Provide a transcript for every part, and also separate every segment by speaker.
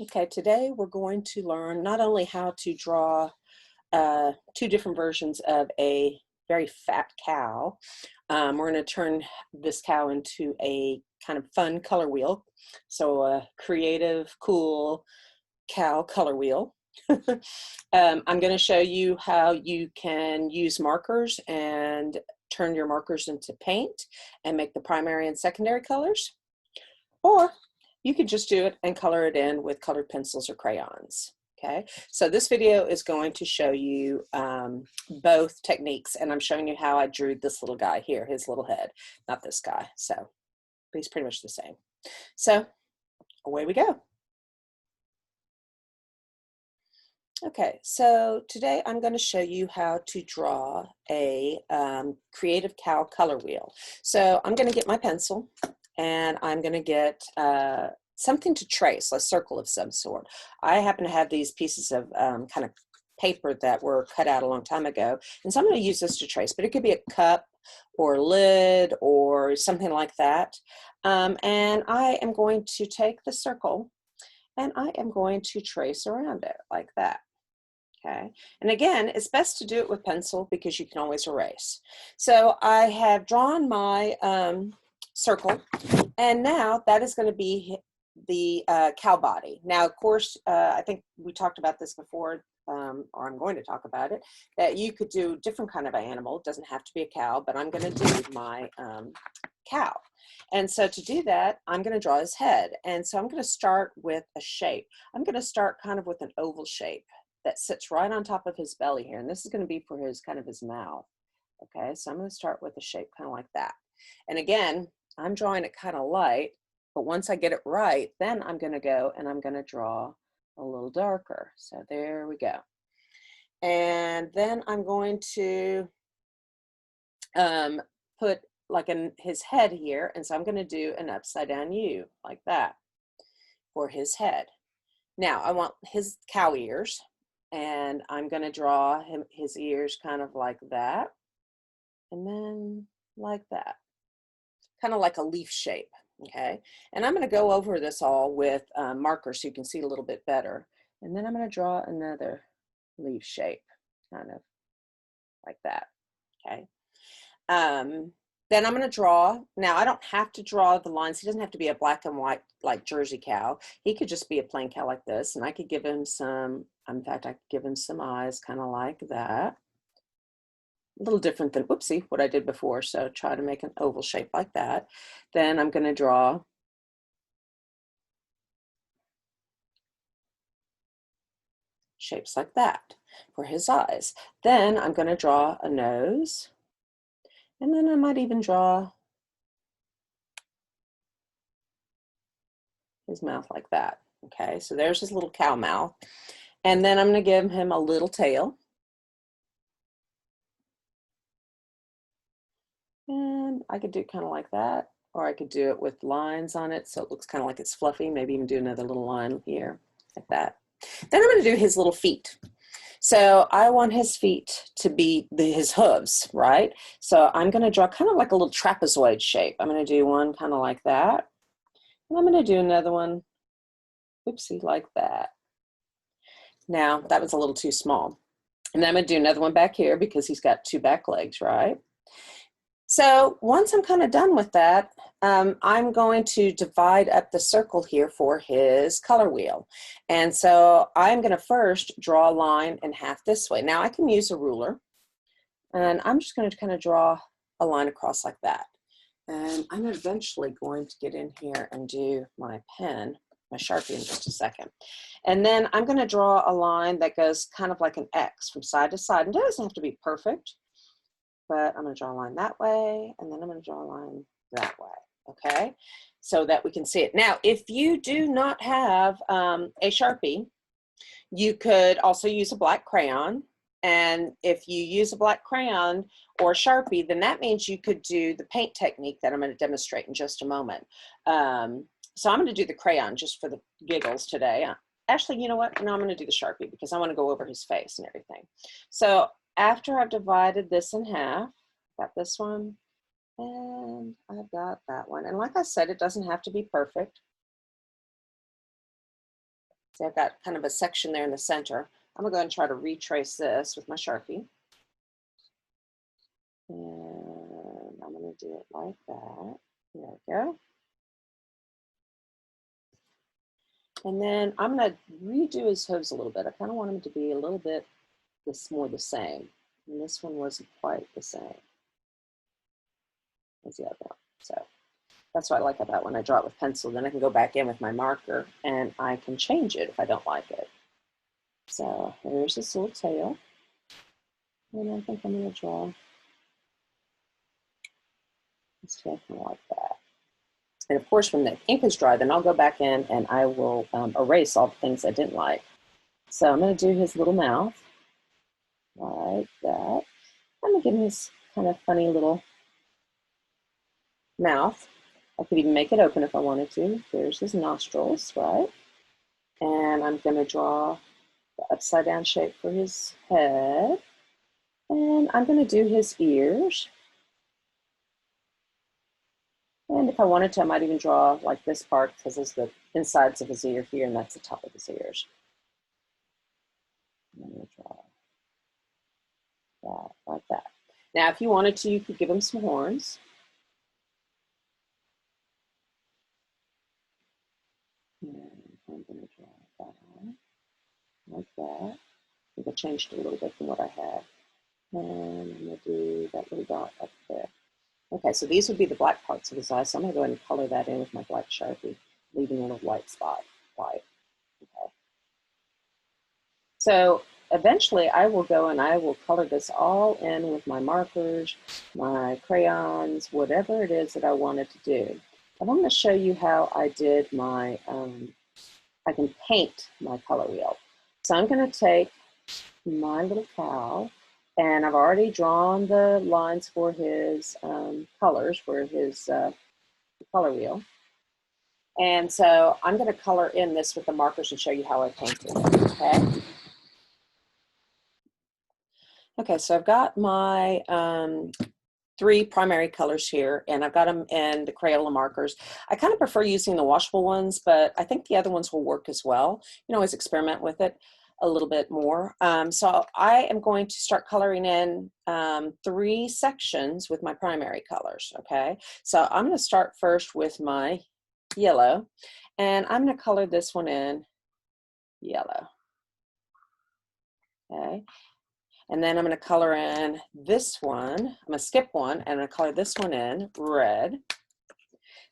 Speaker 1: Okay, today we're going to learn not only how to draw two different versions of a very fat cow. We're going to turn this cow into a kind of fun color wheel. So a creative, cool cow color wheel. I'm going to show you how you can use markers and turn your markers into paint and make the primary and secondary colors. Or you could just do it and color it in with colored pencils or crayons. Okay, so this video is going to show you both techniques, and I'm showing you how I drew this little guy here, his little head, not this guy. So, but he's pretty much the same. So away we go. Okay, so today I'm going to show you how to draw a creative cow color wheel. So I'm going to get my pencil and I'm going to get something to trace, a circle of some sort. I happen to have these pieces of kind of paper that were cut out a long time ago, and so I'm going to use this to trace, but it could be a cup or lid or something like that. And I am going to take the circle and I am going to trace around it like that. Okay, and again, it's best to do it with pencil because you can always erase. So I have drawn my circle, and now that is going to be the cow body. Now, of course, I think we talked about this before, or I'm going to talk about it, that you could do different kind of animal. It doesn't have to be a cow, but I'm going to do my cow. And so to do that, I'm going to draw his head. And so I'm going to start with a shape. I'm going to start kind of with an oval shape that sits right on top of his belly here. And this is going to be for his kind of his mouth. Okay, so I'm going to start with a shape kind of like that. And again, I'm drawing it kind of light, but once I get it right, then I'm going to go and I'm going to draw a little darker. So there we go. And then I'm going to put like in his head here. And so I'm going to do an upside down U like that for his head. Now I want his cow ears, and I'm going to draw his ears kind of like that, and then like that, kind of like a leaf shape. Okay, and I'm going to go over this all with markers so you can see a little bit better, and then I'm going to draw another leaf shape kind of like that. Okay, then I'm going to draw. Now I don't have to draw the lines. He doesn't have to be a black and white like Jersey cow. He could just be a plain cow like this, and I could give him some, in fact, I could give him some eyes kind of like that. A little different than, whoopsie, what I did before. So try to make an oval shape like that. Then I'm going to draw shapes like that for his eyes. Then I'm going to draw a nose, and then I might even draw his mouth like that. Okay, so there's his little cow mouth. And then I'm going to give him a little tail. And I could do it kind of like that, or I could do it with lines on it so it looks kind of like it's fluffy. Maybe even do another little line here like that. Then I'm going to do his little feet. So I want his feet to be his hooves, right? So I'm going to draw kind of like a little trapezoid shape. I'm going to do one kind of like that. And I'm going to do another one, oopsie, like that. Now that was a little too small. And then I'm going to do another one back here because he's got two back legs, right? So once I'm kind of done with that, I'm going to divide up the circle here for his color wheel. And so I'm going to first draw a line in half this way. Now I can use a ruler, and I'm just going to kind of draw a line across like that. And I'm eventually going to get in here and do my pen, my Sharpie, in just a second. And then I'm going to draw a line that goes kind of like an X from side to side. And it doesn't have to be perfect, but I'm going to draw a line that way, and then I'm going to draw a line that way, okay, so that we can see it. Now, if you do not have a Sharpie, you could also use a black crayon, and if you use a black crayon or a Sharpie, then that means you could do the paint technique that I'm going to demonstrate in just a moment. So I'm going to do the crayon just for the giggles today. Actually, you know what? No, I'm going to do the Sharpie because I want to go over his face and everything. So after I've divided this in half, got this one, and I've got that one. And like I said, it doesn't have to be perfect. See, I've got kind of a section there in the center. I'm gonna go ahead and try to retrace this with my Sharpie. And I'm gonna do it like that. There we go. And then I'm gonna redo his hooves a little bit. I kind of want him to be a little bit more the same. And this one wasn't quite the same as the other one. So that's what I like about when I draw it with pencil. Then I can go back in with my marker and I can change it if I don't like it. So there's this little tail. And I think I'm going to draw this tail kind of like that. And of course, when the ink is dry, then I'll go back in and I will erase all the things I didn't like. So I'm going to do his little mouth like that. I'm going to give him this kind of funny little mouth. I could even make it open if I wanted to. There's his nostrils, right? And I'm going to draw the upside down shape for his head. And I'm going to do his ears. And if I wanted to, I might even draw like this part because it's the insides of his ear here, and that's the top of his ears. I'm going to draw that like that. Now, if you wanted to, you could give him some horns. And I'm going to draw that like that. I think I changed it a little bit from what I had. And I'm going to do that little dot up there. Okay, so these would be the black parts of his eyes. So I'm going to go ahead and color that in with my black Sharpie, leaving a little white spot, white. Okay. So eventually I will go and I will color this all in with my markers, my crayons, whatever it is that I wanted to do. And I'm going to show you how I did my, I can paint my color wheel. So I'm going to take my little cow, and I've already drawn the lines for his colors, for his color wheel. And so I'm going to color in this with the markers and show you how I painted it, okay? Okay, so I've got my 3 primary colors here, and I've got them in the Crayola markers. I kind of prefer using the washable ones, but I think the other ones will work as well. You can always experiment with it a little bit more. So I am going to start coloring in 3 sections with my primary colors, okay? So I'm going to start first with my yellow, and I'm going to color this one in yellow, okay? And then I'm going to color in this one. I'm going to skip one, and I'm going to color this one in red.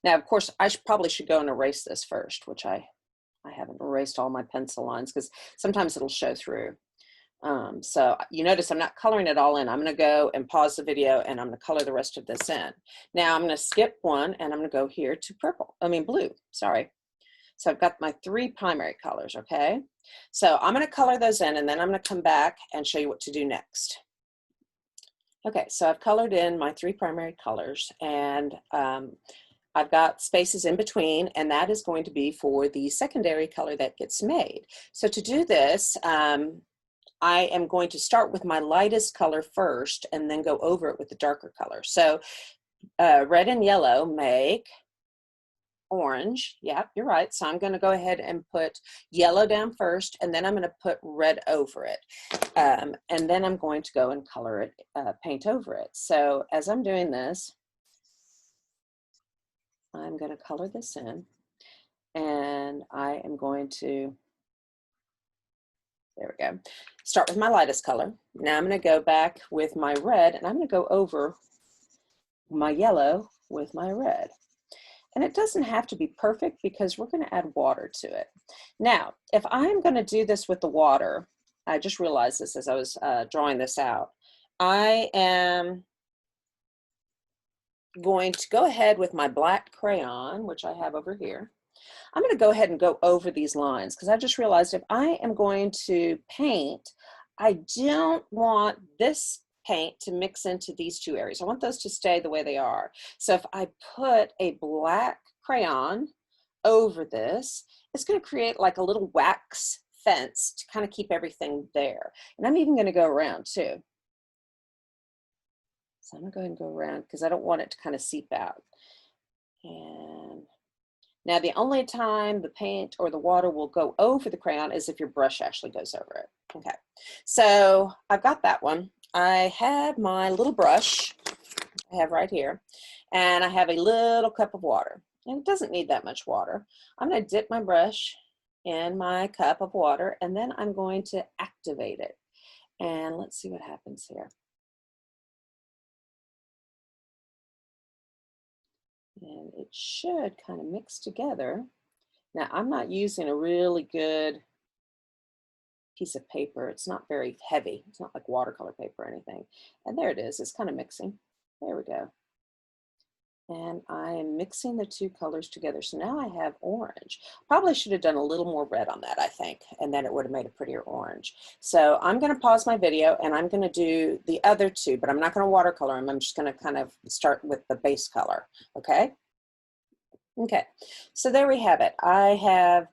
Speaker 1: Now, of course, I probably should go and erase this first, which I haven't erased all my pencil lines because sometimes it'll show through. So you notice I'm not coloring it all in. I'm going to go and pause the video, and I'm going to color the rest of this in. Now I'm going to skip one, and I'm going to go here to blue, sorry. So I've got my 3 primary colors, okay? So I'm going to color those in, and then I'm going to come back and show you what to do next. Okay, so I've colored in my 3 primary colors, and I've got spaces in between, and that is going to be for the secondary color that gets made. So to do this, I am going to start with my lightest color first and then go over it with the darker color. So red and yellow make orange. Yep, you're right. So I'm going to go ahead and put yellow down first, and then I'm going to put red over it. And then I'm going to go and color it, paint over it. So as I'm doing this, I'm going to color this in, and I am going to, there we go, start with my lightest color. Now I'm going to go back with my red, and I'm going to go over my yellow with my red. And it doesn't have to be perfect because we're going to add water to it. Now, if I'm going to do this with the water, I just realized this as I was drawing this out, I am going to go ahead with my black crayon, which I have over here. I'm going to go ahead and go over these lines because I just realized if I am going to paint, I don't want this paint to mix into these 2 areas. I want those to stay the way they are. So if I put a black crayon over this, it's going to create like a little wax fence to kind of keep everything there. And I'm even going to go around too. So I'm going to go ahead and go around because I don't want it to kind of seep out. And Now, the only time the paint or the water will go over the crayon is if your brush actually goes over it. Okay, so I've got that one. I have my little brush I have right here, and I have a little cup of water. And it doesn't need that much water. I'm going to dip my brush in my cup of water, and then I'm going to activate it. And let's see what happens here. And it should kind of mix together. Now, I'm not using a really good piece of paper. It's not very heavy. It's not like watercolor paper or anything. And there it is. It's kind of mixing. There we go. And I am mixing the two colors together. So now I have orange. Probably should have done a little more red on that, I think, and then it would have made a prettier orange. So I'm going to pause my video and I'm going to do the other two, but I'm not going to watercolor them. I'm just going to kind of start with the base color, okay? Okay, so there we have it. I have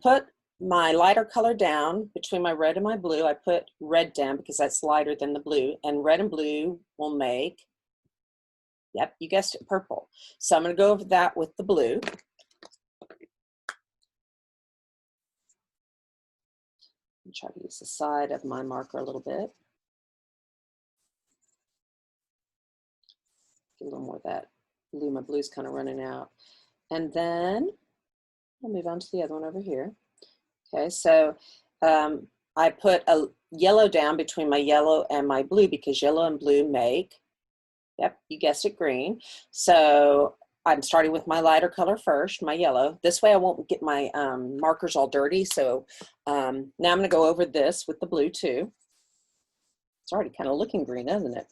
Speaker 1: put my lighter color down between my red and my blue. I put red down because that's lighter than the blue, and red and blue will make, yep, you guessed it, purple. So I'm going to go over that with the blue. And try to use the side of my marker a little bit. Get a little more of that blue. My blue's kind of running out. And then I'll move on to the other one over here. Okay, so I put a yellow down between my yellow and my blue because yellow and blue make, yep, you guessed it, green. So I'm starting with my lighter color first, my yellow. This way I won't get my markers all dirty. So now I'm going to go over this with the blue too. It's already kind of looking green, isn't it?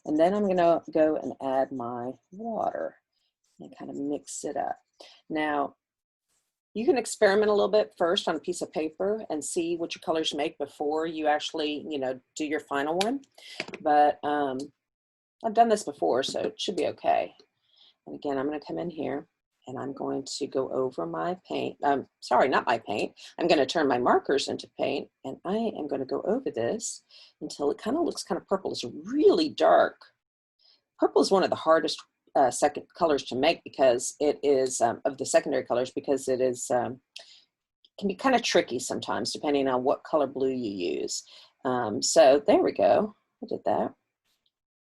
Speaker 1: And then I'm going to go and add my water and kind of mix it up. Now, you can experiment a little bit first on a piece of paper and see what your colors make before you actually, you know, do your final one. But I've done this before, so it should be okay. And again, I'm going to come in here and I'm going to go over my paint. Sorry, not my paint. I'm going to turn my markers into paint, and I am going to go over this until it kind of looks kind of purple. It's really dark. Purple is one of the hardest second colors to make because it is of the secondary colors, because it is can be kind of tricky sometimes depending on what color blue you use. So there we go. I did that.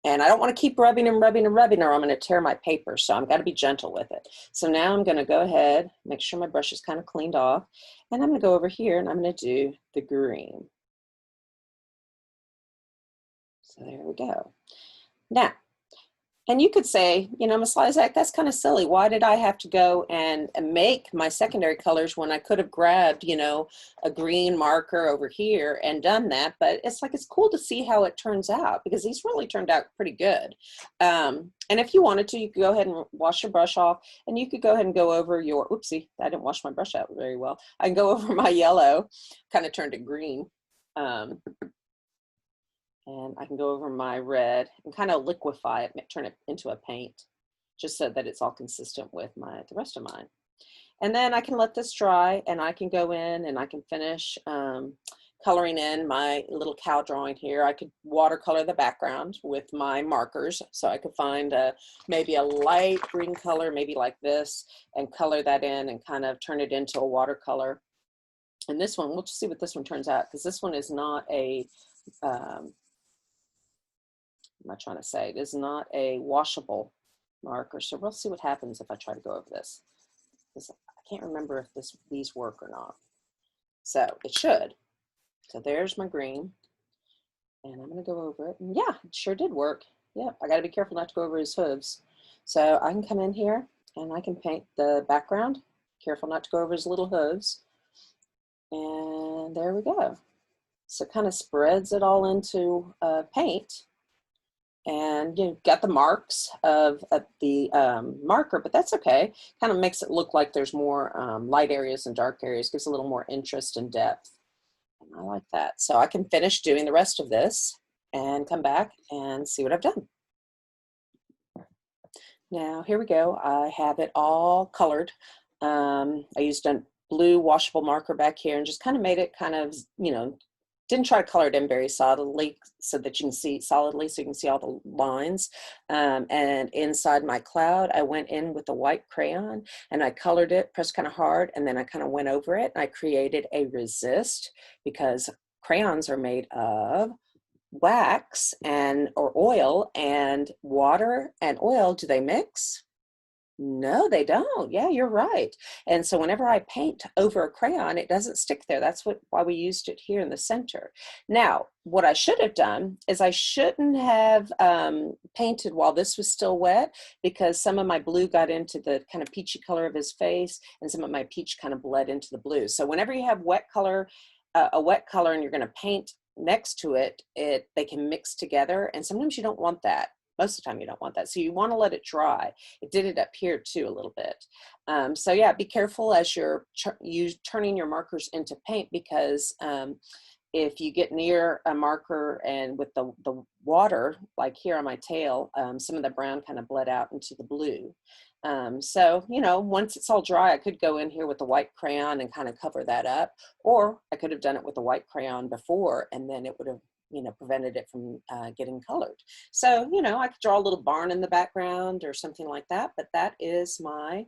Speaker 1: And I don't want to keep rubbing and rubbing and rubbing, or I'm going to tear my paper. So I've got to be gentle with it. So now I'm going to go ahead, make sure my brush is kind of cleaned off. And I'm going to go over here and I'm going to do the green. So there we go. Now, and you could say, you know, Ms. Lysak, that's kind of silly. Why did I have to go and make my secondary colors when I could have grabbed, you know, a green marker over here and done that? But it's like, it's cool to see how it turns out, because these really turned out pretty good. And if you wanted to, you could go ahead and wash your brush off, and you could go ahead and go over your, oopsie, I didn't wash my brush out very well. I can go over my yellow, kind of turned it green. And I can go over my red and kind of liquefy it, turn it into a paint, just so that it's all consistent with the rest of mine. And then I can let this dry, and I can go in and I can finish coloring in my little cow drawing here. I could watercolor the background with my markers. So I could find maybe a light green color, maybe like this, and color that in and kind of turn it into a watercolor. And this one, we'll just see what this one turns out, because this one is not a, am I trying to say? It is not a washable marker. So we'll see what happens if I try to go over this. I can't remember if these work or not. So it should. So there's my green. And I'm going to go over it. And yeah, it sure did work. Yeah, I got to be careful not to go over his hooves. So I can come in here and I can paint the background. Careful not to go over his little hooves. And there we go. So it kind of spreads it all into paint. And you got the marks of the marker, but that's okay. Kind of makes it look like there's more light areas and dark areas, gives a little more interest and depth. And I like that. So I can finish doing the rest of this and come back and see what I've done. Now here we go. I have it all colored. I used a blue washable marker back here and just kind of made it kind of, you know, didn't try to color it in very solidly so that you can see solidly, so you can see all the lines. And inside my cloud, I went in with a white crayon and I colored it, pressed kind of hard, and then I kind of went over it and I created a resist, because crayons are made of wax and or oil, and water and oil, do they mix? No, they don't. Yeah, you're right. And so whenever I paint over a crayon, it doesn't stick there. That's why we used it here in the center. Now, what I should have done is I shouldn't have painted while this was still wet, because some of my blue got into the kind of peachy color of his face, and some of my peach kind of bled into the blue. So whenever you have wet color, a wet color, and you're going to paint next to it, they can mix together, and sometimes you don't want that. Most of the time you don't want that. So you want to let it dry. It did it up here too a little bit. So yeah, be careful as you're turning your markers into paint, because if you get near a marker and with the water, like here on my tail, some of the brown kind of bled out into the blue. So, you know, once it's all dry, I could go in here with the white crayon and kind of cover that up, or I could have done it with the white crayon before, and then it would have, you know, prevented it from getting colored. So, you know, I could draw a little barn in the background or something like that, but that is my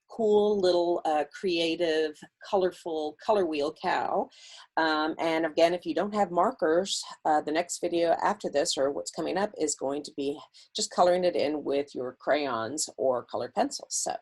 Speaker 1: cool little creative, colorful color wheel cow. And again, if you don't have markers, the next video after this, or what's coming up, is going to be just coloring it in with your crayons or colored pencils. So.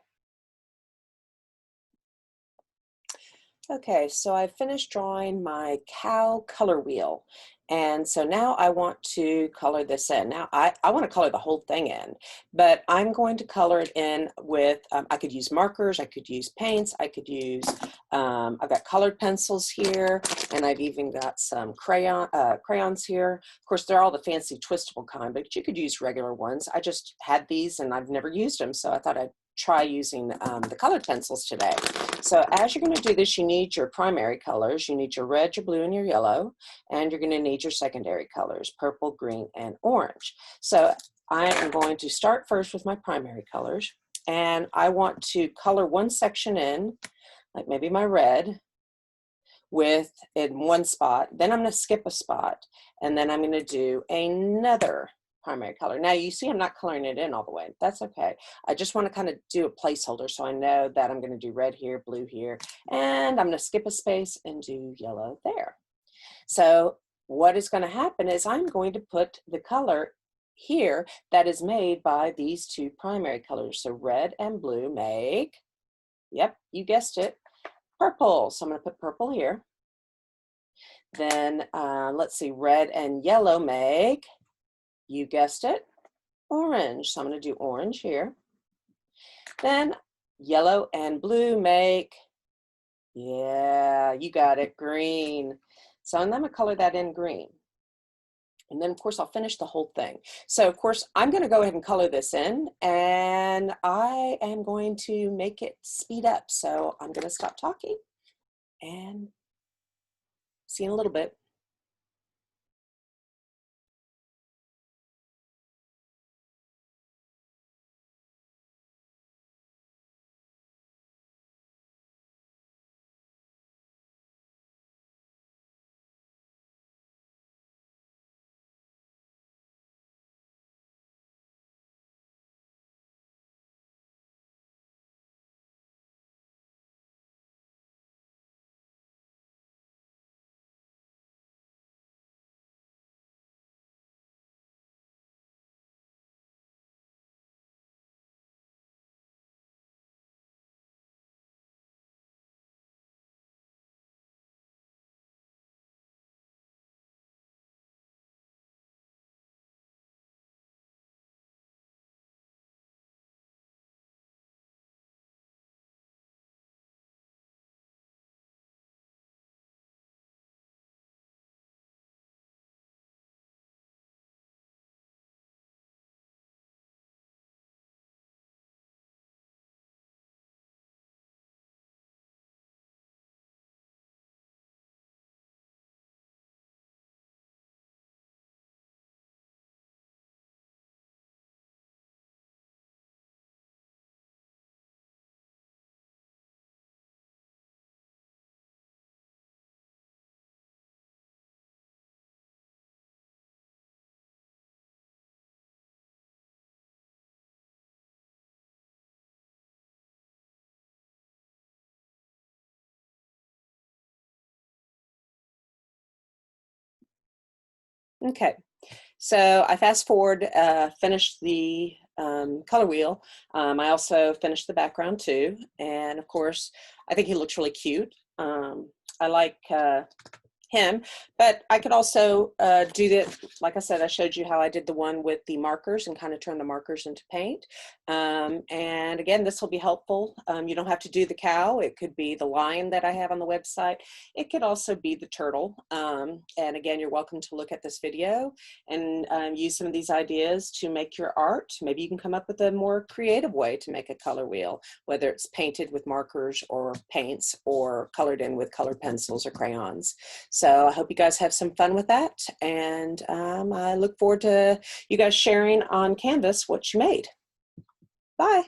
Speaker 1: Okay, so I finished drawing my cow color wheel. And so now I want to color this in. Now I want to color the whole thing in, but I'm going to color it in with, I could use markers, I could use paints, I could use, I've got colored pencils here, and I've even got some crayons here. Of course, they're all the fancy twistable kind, but you could use regular ones. I just had these and I've never used them, so I thought I'd try using the colored pencils today. So as you're going to do this, you need your primary colors. You need your red, your blue, and your yellow, and you're going to need your secondary colors, purple, green, and orange. So I am going to start first with my primary colors, and I want to color one section in, like maybe my red, with in one spot. Then I'm going to skip a spot, and then I'm going to do another primary color. Now you see I'm not coloring it in all the way. That's okay. I just want to kind of do a placeholder so I know that I'm going to do red here, blue here, and I'm going to skip a space and do yellow there. So what is going to happen is I'm going to put the color here that is made by these two primary colors. So red and blue make, yep, you guessed it, purple. So I'm going to put purple here. Then let's see, red and yellow make, you guessed it, orange. So I'm going to do orange here. Then yellow and blue make, yeah, you got it, green. So I'm going to color that in green. And then of course I'll finish the whole thing. So of course I'm going to go ahead and color this in, and I am going to make it speed up. So I'm going to stop talking and see you in a little bit. Okay, so I fast forward, finished the color wheel. I also finished the background too. And of course, I think he looks really cute. I like him, but I could also do that. Like I said, I showed you how I did the one with the markers and kind of turn the markers into paint. And again, this will be helpful. You don't have to do the cow. It could be the lion that I have on the website. It could also be the turtle. And again, you're welcome to look at this video and use some of these ideas to make your art. Maybe you can come up with a more creative way to make a color wheel, whether it's painted with markers or paints or colored in with colored pencils or crayons. So I hope you guys have some fun with that. And I look forward to you guys sharing on Canvas what you made. Bye.